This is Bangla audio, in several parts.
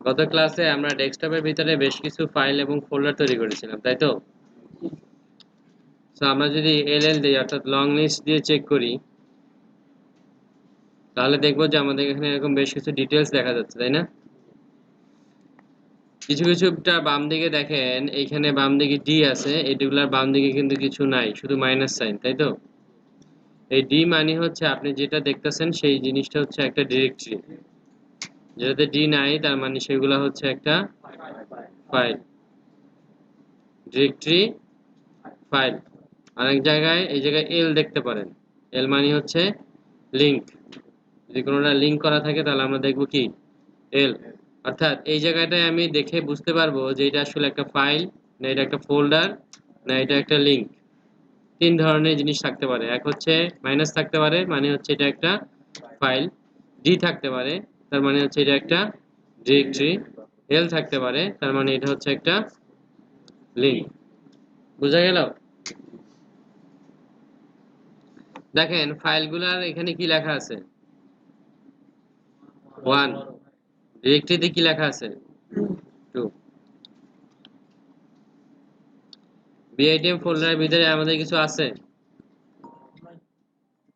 গত ক্লাসে আমরা ডেস্কটপের ভিতরে বেশ কিছু ফাইল এবং ফোল্ডার তৈরি করেছিলাম, তাই তো? সো আমরা যদি এলএল দিই অর্থাৎ লং লিস্ট দিয়ে চেক করি, তাহলে দেখবো যে আমাদের এখানে এরকম বেশ কিছু ডিটেলস দেখা যাচ্ছে, তাই না? কিছু কিছুটা বাম দিকে দেখেন, এইখানে বাম দিকে ডি আছে, এগুলার বাম দিকে কিন্তু কিছু নাই, শুধু মাইনাস সাইন, তাই তো? এই ডি মানে হচ্ছে আপনি যেটা দেখতেছেন সেই জিনিসটা হচ্ছে একটা ডিরেক্টরি, যেটাতে ডি নাই তার মানে সেগুলো হচ্ছে একটা ফাইল, ডিরেক্টরি ফাইল। আরেক জায়গায় এই জায়গায় এল দেখতে পারেন, এল মানে হচ্ছে লিংক। যদি কোনোটা লিংক করা থাকে তাহলে আমরা দেখব কি এল। অর্থাৎ এই জায়গাটায় আমি দেখে বুঝতে পারবো যে এটা আসলে একটা ফাইল, না এটা একটা ফোল্ডার, না এটা একটা লিংক। তিন ধরনের জিনিস থাকতে পারে। এক হচ্ছে মাইনাস থাকতে পারে, মানে হচ্ছে এটা একটা ফাইল। ডি থাকতে পারে, তার মানে হচ্ছে এটা একটা ডিরেক্টরি। এল থাকতে পারে, তার মানে এটা হচ্ছে একটা লিংক। বোঝা গেল? দেখেন ফাইলগুলার এখানে কি লেখা আছে, 1। ডিরেক্টরিতে কি লেখা আছে, 2। বিআইটিএম ফোল্ডারের ভিতরে আমাদের কিছু আছে,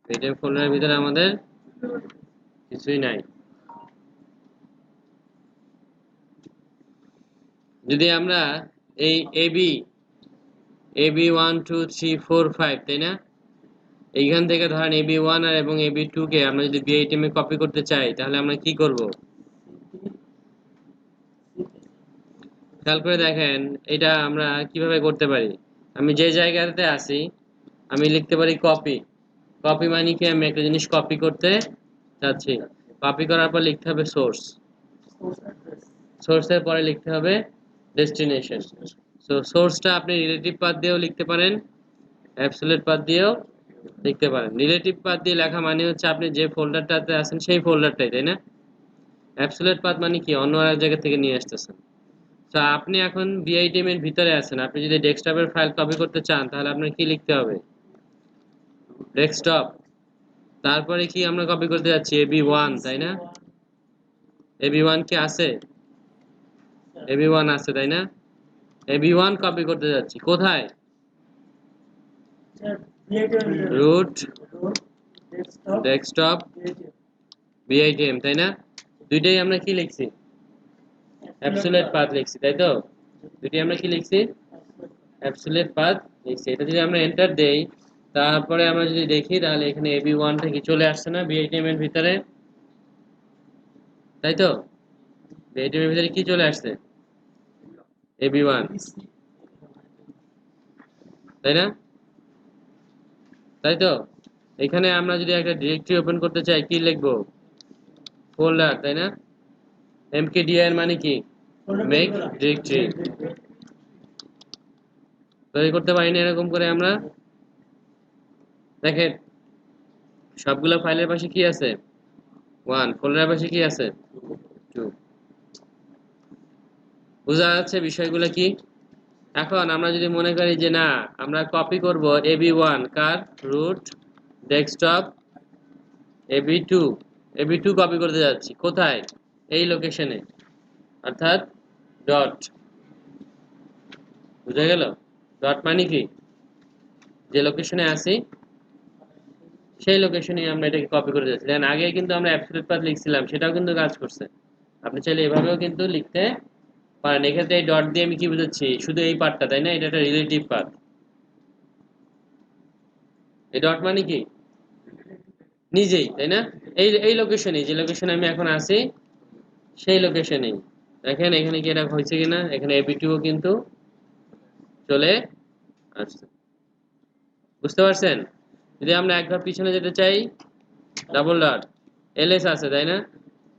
বিআইটিএম ফোল্ডারের ভিতরে আমাদের কিছুই নাই। যদি আমরা এই এবি এবি 1 2 3 4 5, তাই না? এইখান থেকে ধরেন এবি 1 আর এবং এবি 2 কে আমরা যদি বিআইটিএম এ কপি করতে চাই তাহলে আমরা কি করব? খেয়াল করে দেখেন এটা আমরা কিভাবে করতে পারি। আমি যে জায়গাতে আছি আমি লিখতে পারি কপি। কপি মানে কি, আমি একটা জিনিস কপি করতে চাচ্ছি। কপি করার পর লিখতে হবে সোর্স, সোর্সের পরে লিখতে হবে ডেস্টিনেশন। সো সোর্সটা আপনি রিলেটিভ পাথ দিয়েও লিখতে পারেন, অ্যাবসলিউট পাথ দিয়েও লিখতে পারেন। রিলেটিভ পাথ দিয়ে লেখা মানে হচ্ছে আপনি যে ফোল্ডারটাতে আছেন সেই ফোল্ডারটাই, তাই না? অ্যাবসলিউট পাথ মানে কি, অন্য এক জায়গা থেকে নিয়ে আসতেছেন। তো আপনি এখন বিআইটিএম এর ভিতরে আছেন, আপনি যদি ডেস্কটপের ফাইল কপি করতে চান তাহলে আপনার কি লিখতে হবে, ডেস্কটপ। তারপরে কি আমরা কপি করতে যাচ্ছি, এবি 1, তাই না? এবি 1 কি আছে, এবি 1 আছে, তাই না? এবি 1 কপি করতে যাচ্ছি কোথায়, রুট ডেস্কটপ বিআইটিএম, তাই না? দুইটাই আমরা কি লিখছি, অ্যাবসলিউট পাথ লিখছি, তাই তো? দুইটাই আমরা কি লিখছি, অ্যাবসলিউট পাথ লিখছি। এটা যদি আমরা এন্টার দেই তারপরে আমরা যদি দেখি তাহলে এখানে এবি 1 থেকে চলে আসছে না বিআইটিএম এর ভিতরে, তাই তো? বিআইটিএম এর ভিতরে কি চলে আসছে, এবি 1, তাই না? তাই তো? এখানে আমরা যদি একটা ডিরেক্টরি ওপেন করতে চাই কি লিখবো, ফোল্ডার, তাই না? mkdir মানে কি, মেক ডিরেক্টরি। তৈরি করতে পারি না এরকম করে আমরা? দেখেন সবগুলো ফাইলের পাশে কি আছে, 1। ফোল্ডারের পাশে কি আছে, 2। বোঝা যাচ্ছে বিষয়গুলো কি? এখন আমরা যদি মনে করি যে না, আমরা কপি করব এবি 1 কার, root desktop AB 2, AB 2 copy করতে যাচ্ছি কোথায়, এই লোকেশনে, অর্থাৎ ডট। বুঝা গেল? ডট মানে কি, যে লোকেশনে আছি সেই লোকেশনে আমরা এটাকে কপি করে যাচ্ছি। দেন আগে কিন্তু আমরা অ্যাবসলিউট পাথ লিখছিলাম, সেটাও কিন্তু কাজ করছে। আপনি চাইলে এভাবেও কিন্তু লিখতে পারেন। এক্ষেত্রে এই ডট দিয়ে আমি কি বুঝাচ্ছি, শুধু এই পার্টটা, তাই না? এটা একটা রিলেটিভ পাথ। এই ডট মানে কি, নিজেই, তাই না? এই এই লোকেশনে, যে লোকেশনে আমি এখন আছি সেই লোকেশনেই। দেখেন এখানে কি এটা হয়েছে কিনা, এখানে এবি 2 কিন্তু চলে আসছে। বুঝতে পারছেন? যদি আমরা একবার পিছনে যেতে চাই, ডাবল ডট এলএস আছে, তাই না?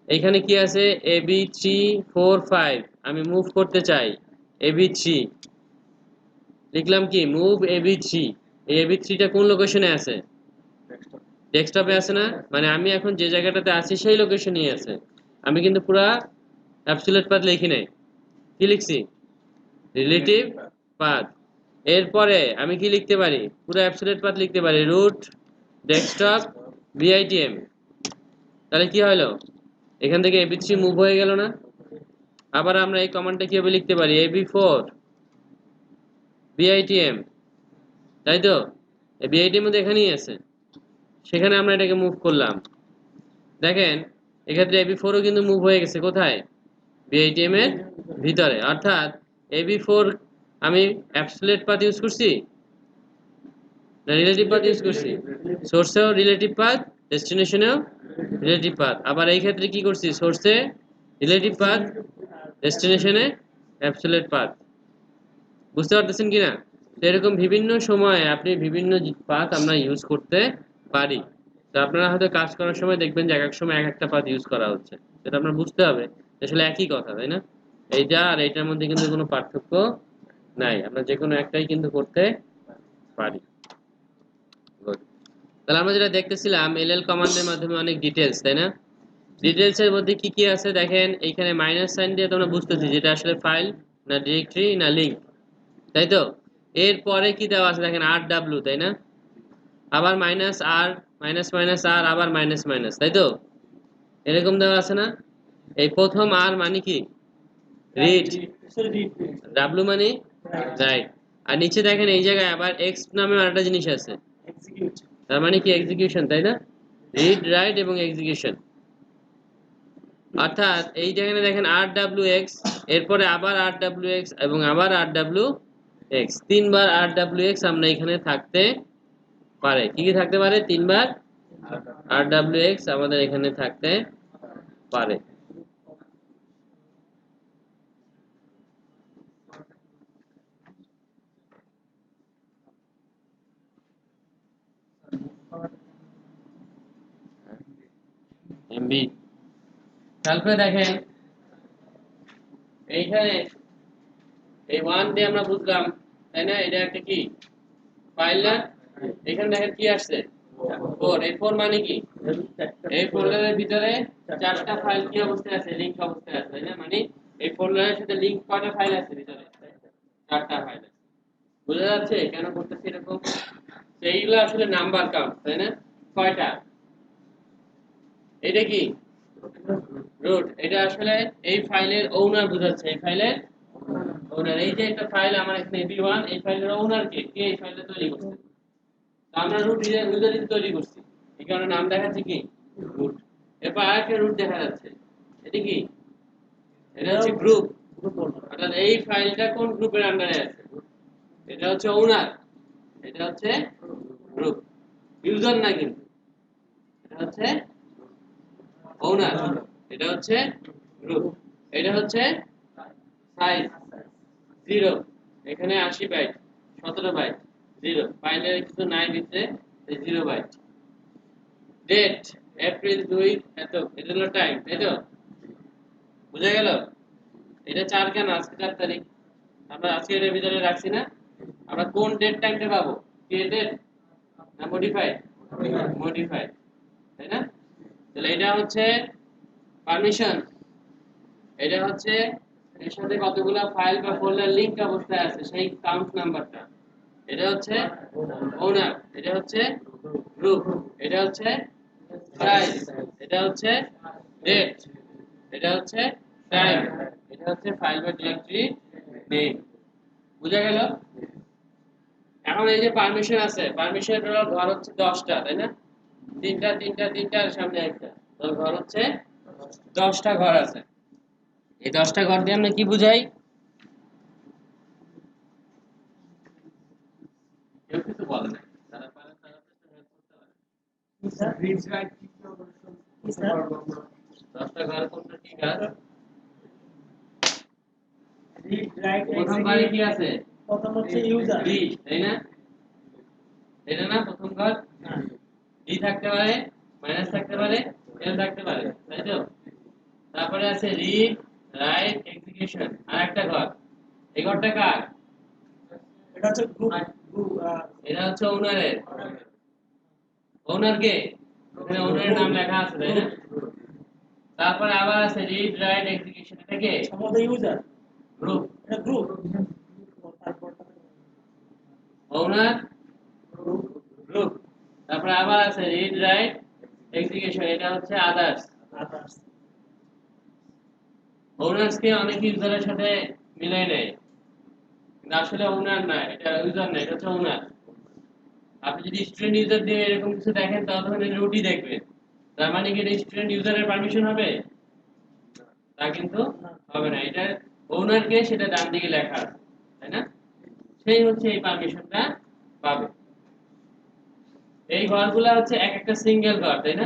এইখানে কি আছে, এবি 3 4 5, আমি মুভ করতে চাই এবি 3, লিখলাম কি মুভ এবি 3। এই এবি 3 টা কোন লোকেশনে আছে, ডেস্কটপে আছে না? মানে আমি এখন যে জায়গাটাতে আছি সেই লোকেশনেই আছে। আমি কিন্তু পুরা অ্যাবসলিউট পাথ লিখি নাই, কি লিখছি, রিলেটিভ পাথ। এরপরে আমি কি লিখতে পারি, পুরো অ্যাবসলিউট পাথ লিখতে পারি, রুট ডেস্কটপ বিআইটিএম। তাহলে কি হলো, এখান থেকে এবি 3 মুভ হয়ে গেল না? আবার আমরা এই কমান্ডটা কিভাবে লিখতে পারি, ab4 bitm, তাই তো? এই bitm মধ্যে এখানেই আছে, সেখানে আমরা এটাকে মুভ করলাম। দেখেন এক্ষেত্রে ab4ও কিন্তু মুভ হয়ে গেছে কোথায়, bitm এর ভিতরে। অর্থাৎ ab4 আমি অ্যাবসলিউট পাথ ইউজ করছি না রিলেটিভ পাথ ইউজ করছি? সোর্সেও রিলেটিভ পাথ, ডেস্টিনেশনেও রিলেটিভ পাথ। আবার এই ক্ষেত্রে কি করছি, সোর্সে রিলেটিভ পাথ, ডেস্টিনেশনে অ্যাবসলিউট পাথ। বুঝতে পারতেছেন কিনা? তো এরকম বিভিন্ন সময়ে আপনি বিভিন্ন পাথ আমরা ইউজ করতে পারি। তো আপনারা হয়তো কাজ করার সময় দেখবেন যে এক এক সময় এক একটা পাথ ইউজ করা হচ্ছে, সেটা আপনার বুঝতে হবে আসলে একই কথা, তাই না? এইটা আর এইটার মধ্যে কিন্তু কোনো পার্থক্য নাই, আমরা যে কোনো একটাই কিন্তু করতে পারি। Good. তাহলে আমরা যেটা দেখতেছিলাম এলএল কমান্ডের মাধ্যমে অনেক ডিটেলস, তাই না? ডিটেলস এর মধ্যে কি কি আছে দেখেন, এইখানে মাইনাস সাইন দিয়ে তোমরা বুঝতেছি যেটা আসলে ফাইল না ডিরেক্টরি না লিংক, তাই তো? এর পরে কি দেওয়া আছে দেখেন, আর ডাব্লিউ, তাই না? আবার মাইনাস আর, মাইনাস মাইনাস আর, আবার মাইনাস মাইনাস, তাই তো? এরকম দেওয়া আছে না? এই প্রথম আর মানে কি, রিড, ডাব্লিউ মানে রাইট, আর নিচে দেখেন এই জায়গায় আবার এক্স নামে আরেকটা জিনিস আছে, তার মানে কি এক্সিকিউশন, তাই না? রিড, রাইট এবং এক্সিকিউশন। অর্থাৎ এই যেখানে দেখেন আর ডাব্লিউ এক্স, এরপরে আবার আর ডাব্লিউ এক্স এবং আবার আর ডাব্লিউ এক্স, তিনবার আর ডাব্লিউ এক্স আমরা এখানে থাকতে পারে। কি কি থাকতে পারে? তিনবার আর ডাব্লিউ এক্স আমাদের এখানে থাকতে পারে। এমবি খেয়াল করে দেখেন এইখানে এই ওয়ান দিয়ে আমরা বুঝলাম, তাই না? এটা একটা কি ফাইল না? এখানে দেখেন কি আসছে, ফোর। এই ফোর মানে কি, এই ফোল্ডারের ভিতরে চারটা ফাইল কি অবস্থায় আছে, লিংক অবস্থায় আছে, তাই না? মানে এই ফোল্ডারের সাথে লিংক কয়টা ফাইল আছে ভিতরে, চারটা ফাইল আছে। বোঝা যাচ্ছে কেন করতেছি এরকম? এইগুলো আসলে নাম্বার কাউন্ট, তাই না? কয়টা, এটা কি রুট, এটা আসলে এই ফাইলের ওনার বোঝাচ্ছে, এই ফাইলের ওনার। এই যে একটা ফাইল আমার এখানে b1, এই ফাইলের ওনার কে, কে এই ফাইলটা তৈরি করছে? তো আমরা রুট ইউজার তৈরি করছি, এই কারণে নাম দেখাচ্ছে কি রুট। এরপর আরেকটা রুট দেখা যাচ্ছে, এটা কি, এটা হচ্ছে গ্রুপ। অর্থাৎ এই ফাইলটা কোন গ্রুপের আন্ডারে আছে, এটা হচ্ছে ওনার, এটা হচ্ছে গ্রুপ, ইউজার না কিন্তু, এটা হচ্ছে ওনার, এটা হচ্ছে গ্রুপ। এটা হচ্ছে সাইজ 0, এখানে 80 বাইট, 17 বাইট, 0 ফাইলের কিছু নাই দিতে, 0 বাইট। ডেট এপ্রিল 2 এত, এটা হলো টাইম, তাই তো? বুঝা গেল? এটা 4 কেন, আজকে 4 তারিখ, আমরা আজকে এর ভিতরে রাখছি না। আমরা কোন ডেট টাইমটা পাবো, ক্রিয়েটেড না মডিফাইড? মডিফাইড, তাই না? তাহলে এটা হচ্ছে পারমিশন, এটা হচ্ছে এর সাথে কতগুলো ফাইল বা ফোল্ডার লিংক অবস্থায় আছে সেই কাউন্ট নাম্বারটা। এটা হচ্ছে ওনার, এটা হচ্ছে গ্রুপ, এটা হচ্ছে সাইজ, এটা হচ্ছে ডেট, এটা হচ্ছে টাইম, এটা হচ্ছে ফাইল বা ডিরেক্টরি নেম। বুঝা গেল? এখন এই যে পারমিশন আছে, পারমিশন ঘর হচ্ছে 10টা, তাই না? তিনটা তিনটা তিনটা আর সামনে একটা, তো ঘর হচ্ছে 10টা ঘর আছে। এই 10টা ঘর দিয়ে আমরা কি বুঝাই? কেউ কিছু বলে না, তারা পারে তারা তো হেল্প করতে পারে। 10টা ঘর কোনটা কি ঘর? প্রথম ঘরে কি আছে? প্রথম হচ্ছে ইউজার, রিড, তাই না? এটা না প্রথম ঘর? ডি থাকতে পারে, মাইনাস থাকতে পারে, এল থাকতে পারে, তাই তো? তারপরে আছে রিড, রাইট, এক্সিকিউশন, আর একটা ঘর। এই ঘরটা কার? এটা হচ্ছে গ্রুপ। এটা হচ্ছে ওনারের। ওনার কে? এখানে ওনারের নাম লেখা আছে, তাই না? তারপরে আবার আছে রিড, রাইট, এক্সিকিউশন, এটা কে? সম্ভবত ইউজার, গ্রুপ, এটা গ্রুপ। তারপর ওনার, গ্রুপ। তারপরে আবার আছে রিড, রাইট, এক্সিকিউশন, এটা হচ্ছে আদার্স। আদার্স। ওনার্স কে অনেক ইউজারের সাথে মিলাই নেয়, কিন্তু আসলে ওনার না, এটা ইউজার না, এটা হচ্ছে ওনার। আপনি যদি স্টুডেন্ট ইউজার দিয়ে এরকম কিছু দেখেন তাহলে রুটই দেখবেন, তার মানে কি এটা স্টুডেন্ট ইউজারের পারমিশন হবে? তা কিন্তু হবে না। এটা ওনারকে সেটা ডান দিকে লেখা আছে, তাই না? সেই হচ্ছে এই পারমিশনটা পাবে। এই ঘরগুলা হচ্ছে এক একটা সিঙ্গেল ঘর, তাই না?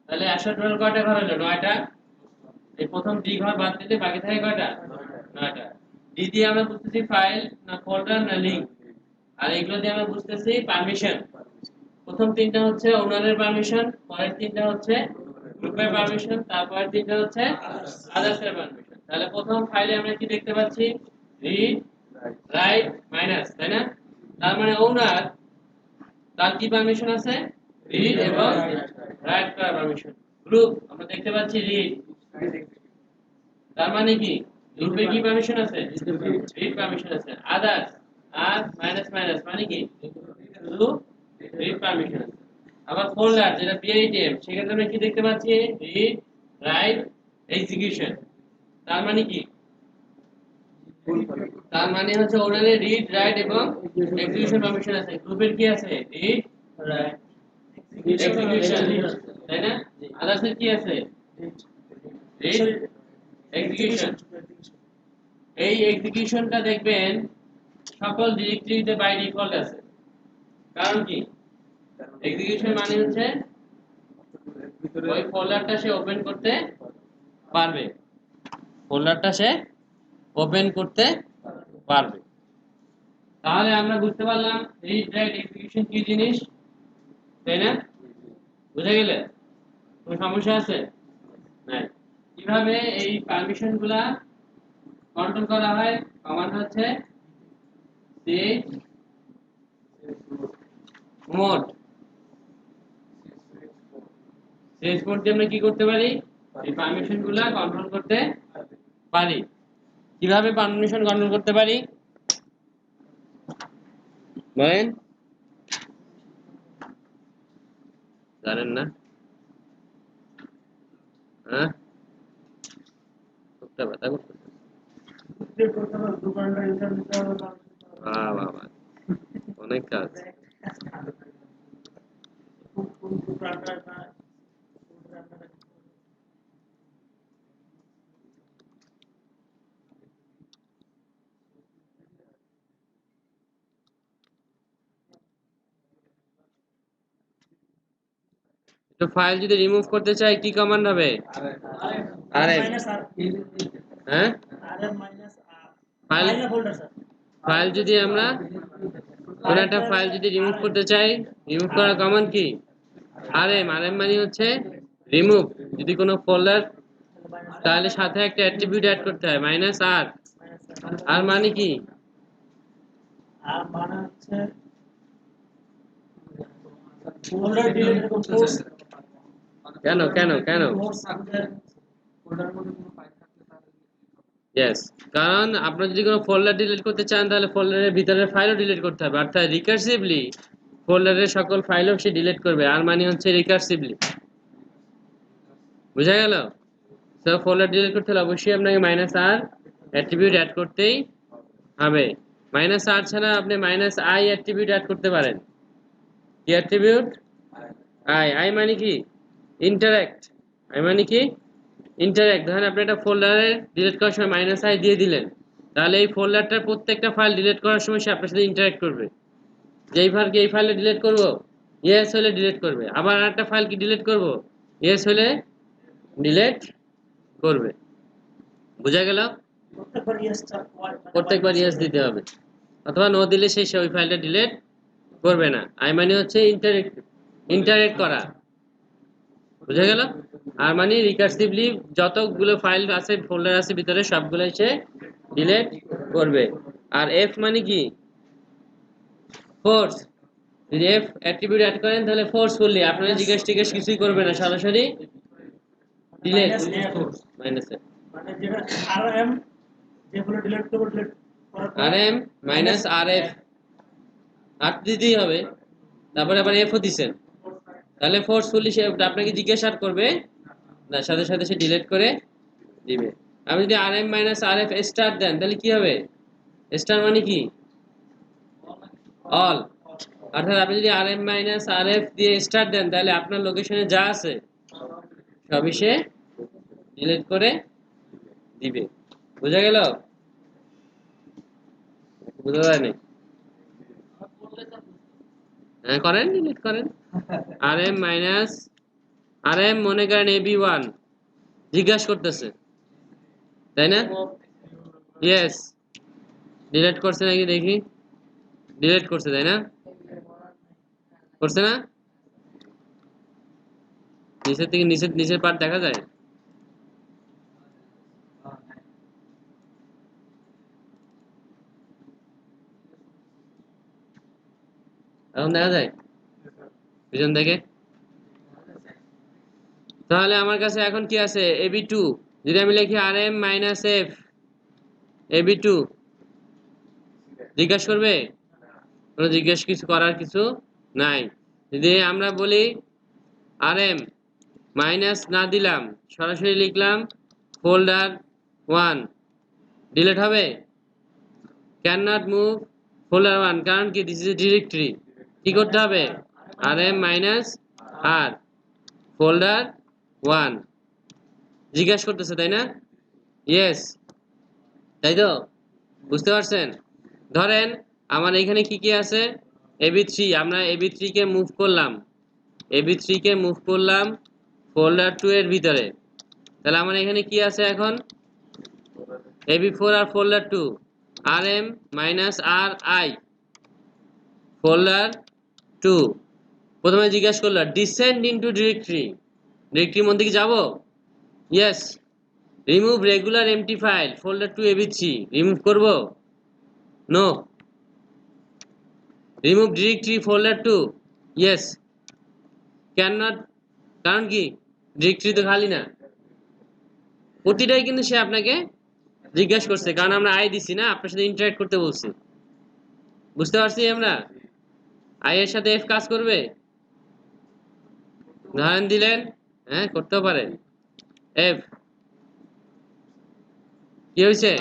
তাহলে আসল টোটাল কয়টা ঘর হলো? 9টা। এই প্রথম ডি ঘর বাদ দিলে বাকি থাকে কয়টা? 9টা। ডি দিয়ে আমরা বুঝতেছি ফাইল না ফোল্ডার না লিংক, আর এগুলো দিয়ে আমরা বুঝতেছি পারমিশন। প্রথম তিনটা হচ্ছে ওনারের পারমিশন, পরের তিনটা হচ্ছে গ্রুপের পারমিশন, তারপরের তিনটা হচ্ছে আদার্সের পারমিশন। তাহলে প্রথম ফাইলে আমরা কি দেখতে পাচ্ছি? রিড, রাইট, মাইনাস, তাই না? তার মানে ওনার, তার কি পারমিশন আছে? রিড এবং রাইট করার পারমিশন। গ্রুপ আমরা দেখতে পাচ্ছি রিড, তার মানে কি গ্রুপে কি পারমিশন আছে? রিড পারমিশন আছে। আদার্স, আর মাইনাস মাইনাস মানে কি শুধু রিড পারমিশন আছে। আবার ফোল্ডার যেটা পিআইটিএম, সেখানে আমরা কি দেখতে পাচ্ছি? Read, right, execution. তার মানে কি? তার মানে হচ্ছে ওনারে রিড, রাইট এবং এক্সিকিউশন পারমিশন আছে। গ্রুপের কি আছে? রিড, রাইট, এক্সিকিউশন, তাই না? আদার্সের কি আছে? Read, execution. এই এক্সিকিউশনটা দেখবেন সকল ডিরেক্টরিতে বাই ডিফল্ট আছে। কারণ কি? এক্সিকিউশন মানে হচ্ছে ওই ফোল্ডারটা সে ওপেন করতে পারবে, ফোল্ডারটা সে ওপেন করতে পারবে। তাহলে আমরা বুঝতে পারলাম রিড, রাইট, এক্সিকিউশন কি জিনিস, তাই না? বুঝে গেলে? কোনো সমস্যা আছে? নাই। কিভাবে এই পারমিশন গুলা কন্ট্রোল করা হয়? কমান্ড হচ্ছে চমোড। চমোড দিয়ে আমরা কি করতে পারি? এই পারমিশন গুলা কন্ট্রোল করতে পারি। কিভাবে পারমিশন কন্ট্রোল করতে পারি বলেন? জানেন না? হ্যাঁ, করতে ব্যথা করতে। বাহ বাহ বাহ, অনেক কাজ। তো ফাইল যদি রিমুভ করতে চাই কি কমান্ড হবে? আরএম। হ্যাঁ, ফাইল, ফাইল যদি আমরা কোন একটা ফাইল যদি রিমুভ করতে চাই, রিমুভ করার কমান্ড কি? আরএম। আরএম মানে হচ্ছে রিমুভ। যদি কোনো ফোল্ডার, তাহলে সাথে একটা অ্যাট্রিবিউট অ্যাড করতে হয়, মাইনাস আর। আর মানে কি? আর মানে হচ্ছে ফোল্ডার ডিলিট এরকম ফোর্স। কেন কেন কেন? ইয়েস, কারণ আপনারা যদি কোনো ফোল্ডার ডিলিট করতে চান তাহলে ফোল্ডারের ভিতরের ফাইলও ডিলিট করতে হবে, অর্থাৎ রিকার্সিভলি ফোল্ডারের সকল ফাইলও সে ডিলিট করবে। আর মানে হচ্ছে রিকার্সিভলি। বুঝা গেল? তো ফোল্ডার ডিলিট করতে হলে অবশ্যই আপনাকে মাইনাস আর অ্যাট্রিবিউট অ্যাড করতেই হবে। মাইনাস আর ছাড়া আপনি মাইনাস আই অ্যাট্রিবিউট অ্যাড করতে পারেন। কি অ্যাট্রিবিউট? আই। আই মানে কি? ইন্টারঅ্যাক্ট। আই মানে কি? ইন্টারঅ্যাক্ট। ধরেন আপনি একটা ফোল্ডারে ডিলিট করার সময় মাইনাস আই দিয়ে দিলেন, তাহলে এই ফোল্ডারটার প্রত্যেকটা ফাইল ডিলিট করার সময় সে আপনার সাথে ইন্টারঅ্যাক্ট করবে। যেই ফাইল কি এই ফাইলে ডিলিট করব, ইয়েস হলে ডিলিট করবে। আবার আরেকটা ফাইল কি ডিলিট করব, ইয়েস হলে ডিলিট করবে। বুঝা গেল? প্রত্যেকবার ইয়েস দিতে হবে, অথবা নো দিলে সে ওই ফাইলটা ডিলিট করবে না। আই মানে হচ্ছে ইন্টারেক্ট করা। বুঝা গেল? আর মানে রিকার্সিভলি যতগুলো ফাইল আছে, ফোল্ডার আছে ভিতরে, সবগুলোই সে ডিলিট করবে। আর এফ মানে কি? ফোর্স। যদি এফ অ্যাট্রিবিউট অ্যাড করেন তাহলে ফোর্সফুলি, আপনারা জিজ্ঞেস কিছুই করবে না, সরাসরি ডিলিট। মাইনাস এফ মানে যেটা আরএম যেগুলো ডিলিট করব, ডিলিট করার পর আরএম মাইনাস আরএফ, আর দিতেই হবে। তারপরে আবার এফও দিছেন, তাহলে ফোর্সফুলি সে আপনাকে জিজ্ঞাসা করবে না, সাথে সাথে সে ডিলিট করে দিবে। আপনি যদি rm মাইনাস rf স্টার দেন তাহলে কি হবে? স্টার মানে কি? অল। অর্থাৎ আপনি যদি rm মাইনাস rf দিয়ে স্টার দেন তাহলে আপনার লোকেশনে যা আছে সবই সে ডিলিট করে দিবে। বোঝা গেল? বোঝা যায়নি? হ্যাঁ করেন, ডিলিট করেন। rm মাইনাস rm মনে করেন ab1 জিজ্ঞাসা করতেছে, তাই না? ইয়েস, ডিলিট করছে নাকি দেখি। ডিলিট করছে, তাই না? করছে না? নিচের থেকে নিচের পার্ট দেখা যায়। এখন দেখা যায় পিছন থেকে। তাহলে আমার কাছে এখন কি আছে? ab2 যদি আমি লিখি rm মাইনাস f ab2 জিজ্ঞাসা করবে? কোনো জিজ্ঞেস কিছু করার কিছু নাই। যদি আমরা বলি rm মাইনাস না দিলাম, সরাসরি লিখলাম ফোল্ডার 1, ডিলিট হবে? ক্যান নট মুভ ফোল্ডার 1, কারণ কি দিস ইজ এ ডিরেক্টরি। কি করতে হবে? rm মাইনাস r ফোল্ডার 1 জিজ্ঞাসা করতেছে, তাই না? ইয়েস, তাই তো? বুঝতে পারছেন? ধরেন আমার এখানে কি কি আছে? ab3, আমরা ab3 কে মুভ করলাম, ab3 কে মুভ করলাম ফোল্ডার 2 এর ভিতরে। তাহলে আমার এখানে কি আছে এখন? ab4 আর folder 2, rm minus ri folder 2। প্রথমে জিজ্ঞাসা করলো ডিসেন্ড ইনটু ডিরেক্টরি, ডিরেক্টরির মধ্যে কি যাব? Yes. Remove regular empty file folder 2 ab3 remove করব? No. Remove directory folder 2, yes. Can not, কারণ কি ডিরেক্টরি তো খালি না। প্রতিটাই কিন্তু সে আপনাকে জিজ্ঞাসা করছে, কারণ আমরা আই দিছি না, আপনার সাথে ইন্টারঅ্যাক্ট করতে বলছি। বুঝতে পারছি আমরা? আই এর সাথে এফ কাজ করবে? উদাহরণ দিলেন, হ্যাঁ করতেও পারে। এফ কি হয়েছে?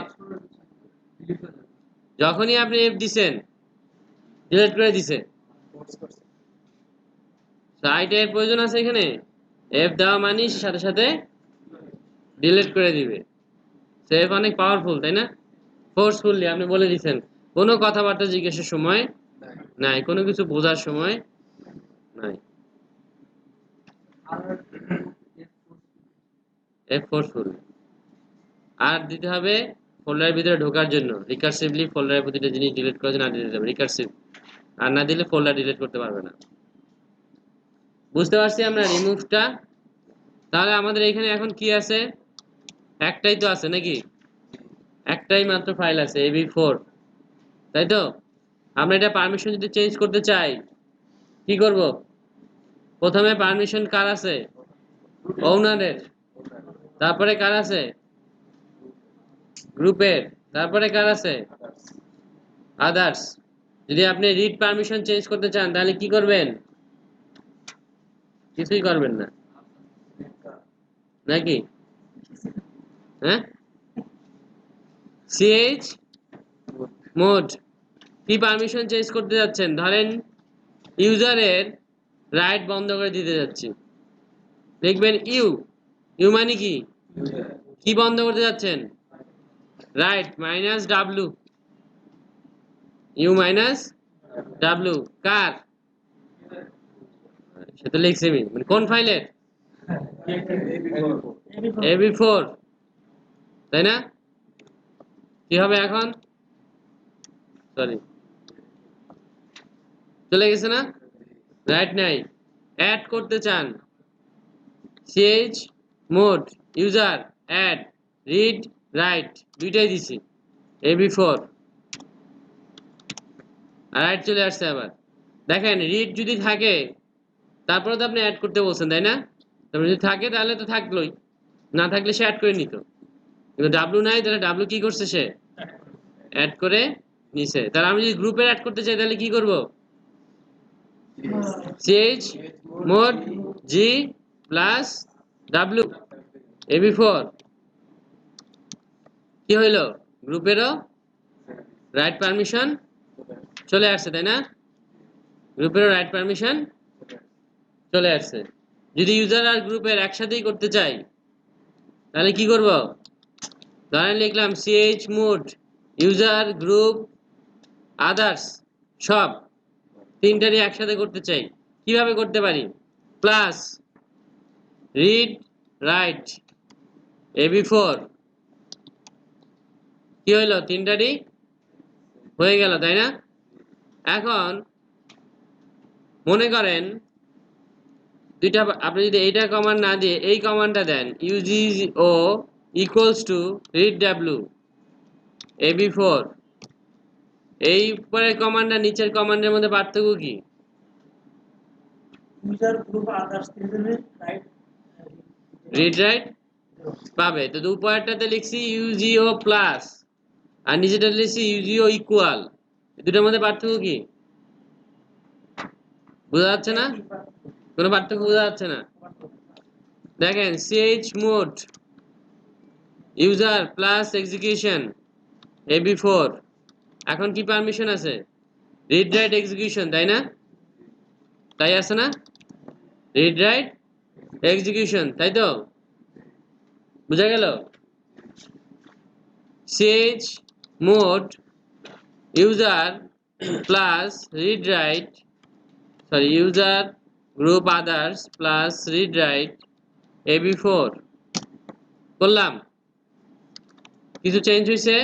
যখনই আপনি এফ দিছেন ডিলিট করে দিছে। আইটা এর প্রয়োজন আছে এখানে? এফ দেওয়া মানে সাথে সাথে ডিলিট করে দিবে। সেফ অনেক পাওয়ারফুল, তাই না? ফোর্সফুলি আপনি বলে দিচ্ছেন, কোনো কথাবার্তা জিজ্ঞাসার সময় নাই, কোনো কিছু বোঝার সময় নাই। F forceful. আর দিতে হবে ফোল্ডারের ভিতরে ঢোকার জন্য রিকারসিভলি ফোল্ডারের প্রতিটা জিনিস ডিলিট করার জন্য দিতে হবে রিকারসিভ। আর না দিলে ফোল্ডার ডিলিট করতে পারবে না। বুঝতে পারছি আমরা রিমুভটা? তাহলে আমাদের এখানে এখন কি আছে? একটাই তো আছে নাকি? একটাই মাত্র ফাইল আছে ab4, তাই তো? আমরা এটা পারমিশন যদি চেঞ্জ করতে চাই কি করব? প্রথমে পারমিশন কার আছে? ওনারের। তারপরে কার আছে? গ্রুপের। তারপরে কার আছে? আদার্স। যদি আপনি রিড পারমিশন চেঞ্জ করতে চান তাহলে কি করবেন? কিছুই করবেন না নাকি? হ্যাঁ, ch মোড। কি পারমিশন চেঞ্জ করতে যাচ্ছেন? ধরেন ইউজারের রাইট বন্ধ করে দিতে যাচ্ছি, দেখবেন ইউ, ইউ মানে কি? কি বন্ধ করতে যাচ্ছেন? Write minus W, U minus W. কার? সেটা লিখছি আমি, মানে কোন ফাইলের? ab4, তাই না? কি হবে এখন? সরি, চলে গেছে না? রাইট নাই, অ্যাড করতে চান ch mode user add read write দুইটাই দিছি ab4, আর রাইট চলে আসছে। আবার দেখেন রিড যদি থাকে তারপরে তো আপনি অ্যাড করতে বলছেন, তাই না? তারপরে যদি থাকে তাহলে তো থাকলোই, না থাকলে সে অ্যাড করে নিত। কিন্তু ডাব্লু নাই, তাহলে ডাব্লু কি করছে? সে অ্যাড করে নিছে। তাহলে আমি যদি গ্রুপে অ্যাড করতে চাই তাহলে কি করব? ch mode g plus w ab4, কি হইলো, গ্রুপেরও রাইট পারমিশন চলে আসছে, তাই না? গ্রুপেরও রাইট পারমিশন চলে আসছে। যদি ইউজার আর গ্রুপের একসাথেই করতে চাই তাহলে কি করব? ধরেন লিখলাম chmod ইউজার গ্রুপ আদার্স সব তিনটারই একসাথে করতে চাই, কিভাবে করতে পারি? প্লাস রিড রাইট ab4, কি হইলো, তিনটারই হয়ে গেল, তাই না? এখন মনে করেন দুইটা, আপনি যদি এইটা কমান্ড না দিয়ে এই কমান্ডটা দেন ugo equals to read w ab4, এই উপরের কমান্ড আর নিচের কমান্ডের মধ্যে পার্থক্য কি? ইউজার গ্রুপ আদার্স তিনজনে রাইট রিড রাইট পাবে। তো উপরেরটাতে লিখছি ইউজিও প্লাস আর নিচেটা লিখছি ইউজিও ইকুয়াল, দুটোর মধ্যে পার্থক্য কি বোঝা যাচ্ছে না? কোনো পার্থক্য বোঝা যাচ্ছে না? দেখেন chmod user plus execution ab4, এখন কি পারমিশন আছে? রিড রাইট এক্সিকিউশন, তাই না? তাই আছে না? রিড রাইট এক্সিকিউশন, তাই তো? বুঝা গেল? chmod user plus read write, sorry user group others plus read write ab4 করলাম, কিছু চেঞ্জ হয়েছে?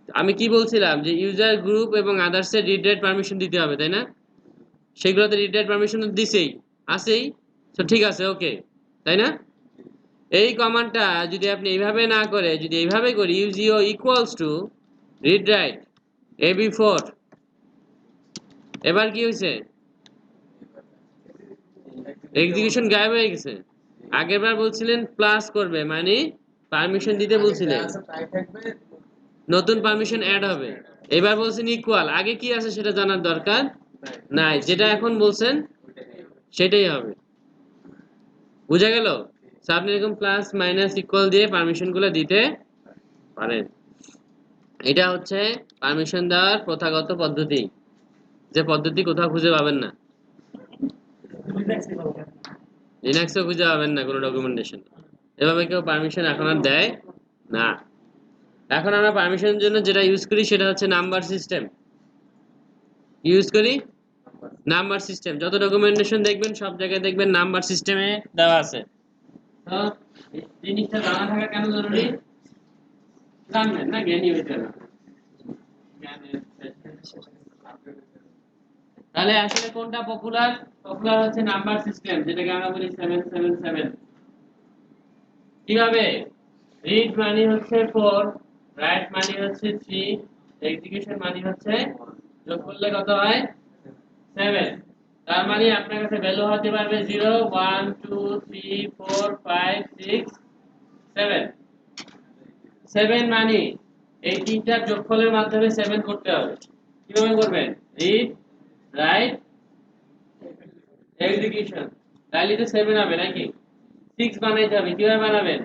আমি কি বলছিলাম যে ইউজার গ্রুপ এবং আদার্সের রিড রাইট পারমিশন দিতে হবে, তাই না? সেগুলোতে রিড রাইট পারমিশন দিছেই, আছেই, তো ঠিক আছে, ওকে, তাই না? এই কমান্ডটা যদি আপনি এইভাবে না করে যদি এইভাবে করি UGO equals to read write ab4, এবার কি হয়েছে? এক্সিকিউশন গায়েব হয়ে গেছে। আগেরবার বলছিলেন প্লাস করবে, মানে পারমিশন দিতে বলছিলেন, নতুন পারমিশন অ্যাড হবে। এবার বলছেন ইকুয়াল, আগে কি আছে সেটা জানার দরকার নাই, যেটা এখন বলছেন সেটাই হবে। বুঝা গেল? আপনি এরকম প্লাস মাইনাস ইকুয়াল দিয়ে পারমিশন গুলো দিতে পারেন। এটা হচ্ছে পারমিশন দেওয়ার প্রথাগত পদ্ধতি, যে পদ্ধতি কোথাও খুঁজে পাবেন না, লিনাক্সেও খুঁজে পাবেন না কোনো ডকুমেন্টেশন। এভাবে কেউ পারমিশন এখন আর দেয় না। এখন আমরা পারমিশনের জন্য যেটা ইউজ করি সেটা হচ্ছে নাম্বার সিস্টেম ইউজ করি। নাম্বার সিস্টেম যত ডকুমেন্টেশন দেখবেন সব জায়গায় দেখবেন নাম্বার সিস্টেমে দেওয়া আছে। তো এই জিনিসটা জানা থাকা কেন জরুরি? জানবেন না, জ্ঞানী হইতে হবে। তাহলে আসলে কোনটা পপুলার? পপুলার হচ্ছে নাম্বার সিস্টেম, যেটাকে আমরা বলি 777। কিভাবে? রিড মানে হচ্ছে 4, রাইট মানে হচ্ছে 3, এক্সিকিউশন মানে হচ্ছে যোগ করলে কত হয়? 7। তার মানে আপনার কাছে ভ্যালু হতে পারবে 0 1 2 3 4 5 6 7। 7 মানে এই তিনটার যোগফলের মাধ্যমে 7 করতে হবে। কিভাবে করবেন? রিড রাইট এক্সিকিউশন, তাহলে তো 7 হবে নাকি? 6 বানাইতে হবে, কিভাবে বানাবেন?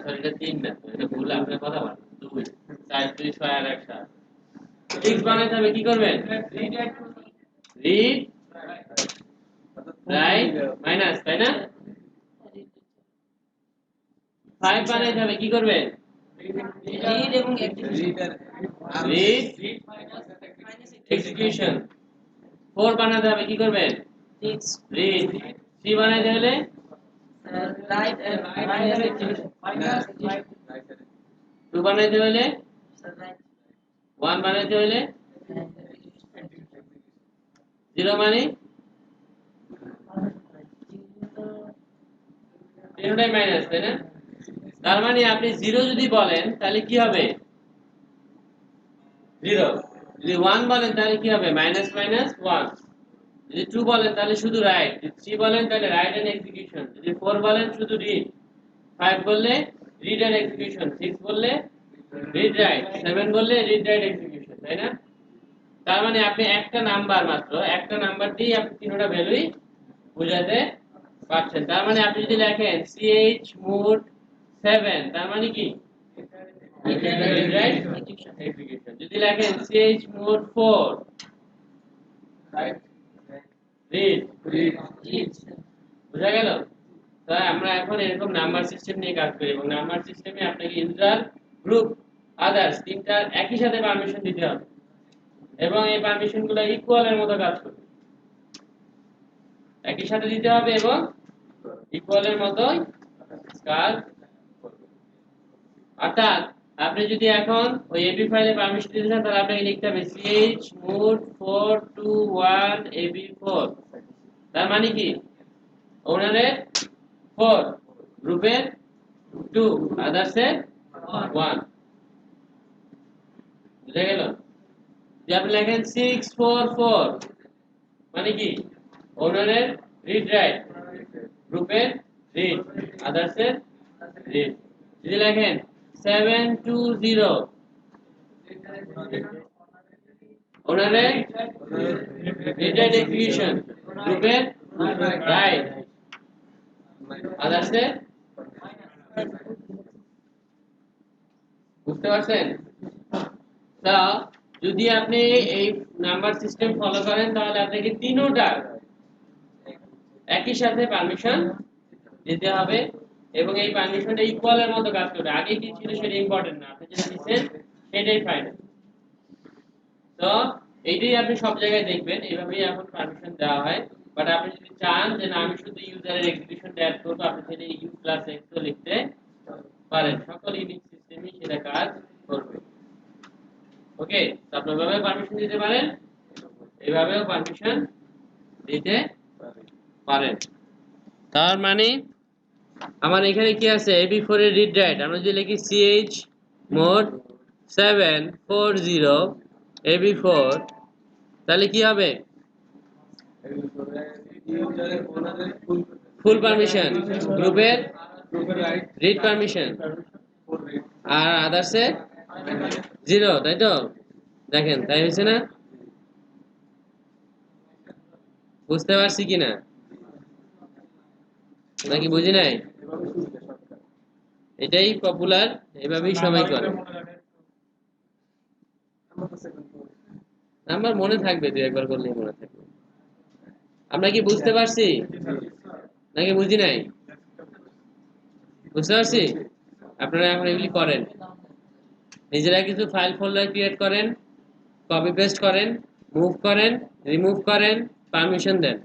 সরি, এটা 3 না, এটা ভুল, আপনার কথা বলেন 2 4 2 6 আর 1 7। 6 বানাইতে হবে, কি করবেন? রিড রাইট মাইনাস, তাই না? 5 বানাইতে হবে, কি করবেন? রিড এবং রিড এক্সিকিউশন। 4 বানাতে হবে, কি করবেন? রিড। 3 বানাইতে হলে রাইট মাইনাস এক্সিকিউশন মাইনাস 2 বানাইতে হলে 1 বানাইতে হলে 0 মানে তিনটাই মাইনাস, তাই না? তার মানে আপনি 0 যদি বলেন তাহলে কি হবে? 0। যদি 1 বলেন তাহলে কি হবে? Minus minus 1। যদি 2 বলেন তাহলে শুধু রাইট, যদি 3 বলেন তাহলে রাইট এন্ড এক্সিকিউশন, যদি 4 বলেন শুধু রিড, 5 বললে রিড এন্ড এক্সিকিউশন, 6 বললে রিড রাইট, 7 বললে রিড রাইট এক্সিকিউশন, তাই না? তার মানে আপনি একটা নাম্বার, মাত্র একটা নাম্বার দিয়ে আপনি তিনটা ভ্যালুই বোঝাতে পাচ্ছেন। তার মানে আপনি যদি লেখেন ch মোড 7 তার মানে কি রাইট এক্সিকিউশন। যদি লেখেন ch মোড 4 রিড বুঝা গেল। তাই আমরা এখন এরকম নাম্বার সিস্টেম নিয়ে কাজ করি এবং নাম্বার সিস্টেমে আপনাকে ইউজার গ্রুপ আদার্স তিনটার একই সাথে পারমিশন দিতে হবে এবং এই পারমিশনগুলো ইকুয়ালের মতো কাজ করবে, একই সাথে দিতে হবে এবং ইকুয়ালের মতোই কাজ করবে। অর্থাৎ আপনি যদি এখন ওই এবি ফাইলে পারমিশন দিতে চান তাহলে আপনাকে লিখতে হবে ch মোড 421 ab4 তার মানে কি ওনারের 4 গ্রুপের 2 আদার্সের 1 বুঝা গেল। যে আপনি লেখেন 644 মানে কি ওনারের রিড রাইট গ্রুপের রিড আদার্সের রিড। যদি লেখেন 720 ওনারের রিড রাইট এক্সিকিউশন গ্রুপের রাইট আদার্সের, বুঝতে পারছেন? তা যদি আপনি এই নাম্বার সিস্টেম ফলো করেন তাহলে আপনাকে তিনোটার একই সাথে পারমিশন দিতে হবে এবং এই পারমিশনটা ইকুয়ালের মতো কাজ করবে। আগে কি ছিল সেটা ইম্পর্টেন্ট না, আপনি যেটা দিচ্ছেন সেটাই ফাইনাল। তো এইটাই আপনি সব জায়গায় দেখবেন এইভাবেই এখন পারমিশন দেওয়া হয়। বাট আপনি যদি চান যে না আমি শুধু ইউজারের এক্সিকিউশনটা অ্যাড করব আপনি সেটা ইউ প্লাস এক্স লিখতে পারেন, সকল ইউনিক্স সিস্টেমই সেটা কাজ করবে। ওকে, তো আপনি এভাবে পারমিশন দিতে পারেন, এইভাবেও পারমিশন দিতে পারেন। তার মানে আমার এখানে কি আছে ab4 এর রিড রাইট আমরা যদি লিখি ch মোড 740 ab4 তাহলে কি হবে ফুল পারমিশন গ্রুপের রিড পারমিশন আর আদার্সে 0, তাই তো? দেখেন তাই হয়েছে না? বুঝতে পারছি কিনা নাকি বুঝি নাই? এটাই পপুলার, এভাবেই সবাই করে। আমার মনে থাকবে, তুই একবার করলেই মনে থাকবে। আমরা কি বুঝতে পারছি নাকি বুঝি নাই? বুঝতে পারছি। আপনারা এখন এগুলি করেন, নিজেরা কিছু ফাইল ফোল্ডার ক্রিয়েট করেন, কপি পেস্ট করেন, মুভ করেন, রিমুভ করেন, পারমিশন দেন।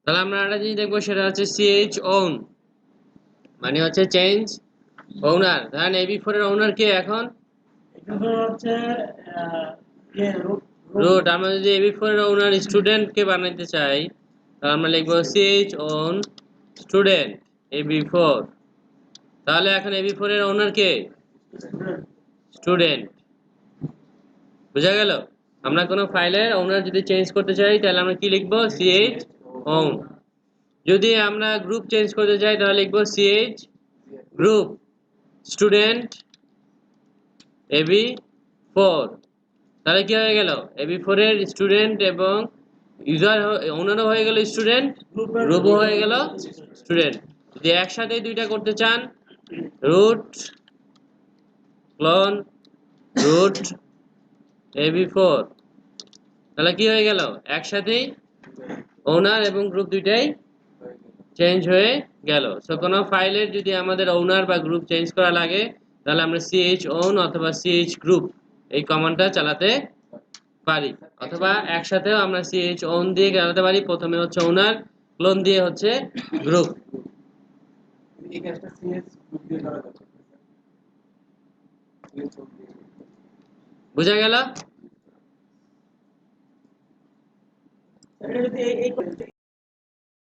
তাহলে আমরা একটা জিনিস দেখবো সেটা হচ্ছে ch own মানে হচ্ছে চেঞ্জ ওনার। ধরেন ab4 এর ওনার কে এখন এখানে হচ্ছে রুট। আমরা যদি ab4 এর ওনার স্টুডেন্ট কে বানাইতে চাই তাহলে আমরা লিখবো ch own স্টুডেন্ট ab4। তাহলে এখন ab4 এর ওনার কে স্টুডেন্ট, বুঝা গেল। আমরা কোনো ফাইলের ওনার যদি চেঞ্জ করতে চাই তাহলে আমরা কি লিখবো ch own। যদি আমরা গ্রুপ চেঞ্জ করতে চাই তাহলে লিখবো ch গ্রুপ স্টুডেন্ট ab4। তাহলে কি হয়ে গেল ab4 এর স্টুডেন্ট এবং ইউজার ওনারও হয়ে গেল স্টুডেন্ট, গ্রুপও হয়ে গেল স্টুডেন্ট। যদি একসাথে দুইটা করতে চান রুট ক্লোন রুট ab4 তাহলে কি হয়ে গেল একসাথেই ওনার এবং গ্রুপ দুইটাই চেঞ্জ হয়ে গেল। সো কোনো ফাইলের যদি আমাদের ওনার বা গ্রুপ চেঞ্জ করা লাগে তাহলে আমরা ch own অথবা ch group এই কমান্ডটা চালাতে পারি, অথবা একসাথেও আমরা ch own দিয়ে চালাতে পারি। প্রথমে হচ্ছে ওনার, ক্লোন দিয়ে হচ্ছে গ্রুপ। এই কাজটা ch group দিয়ে করা যাবে। বুঝা গেল? এটা যদি এই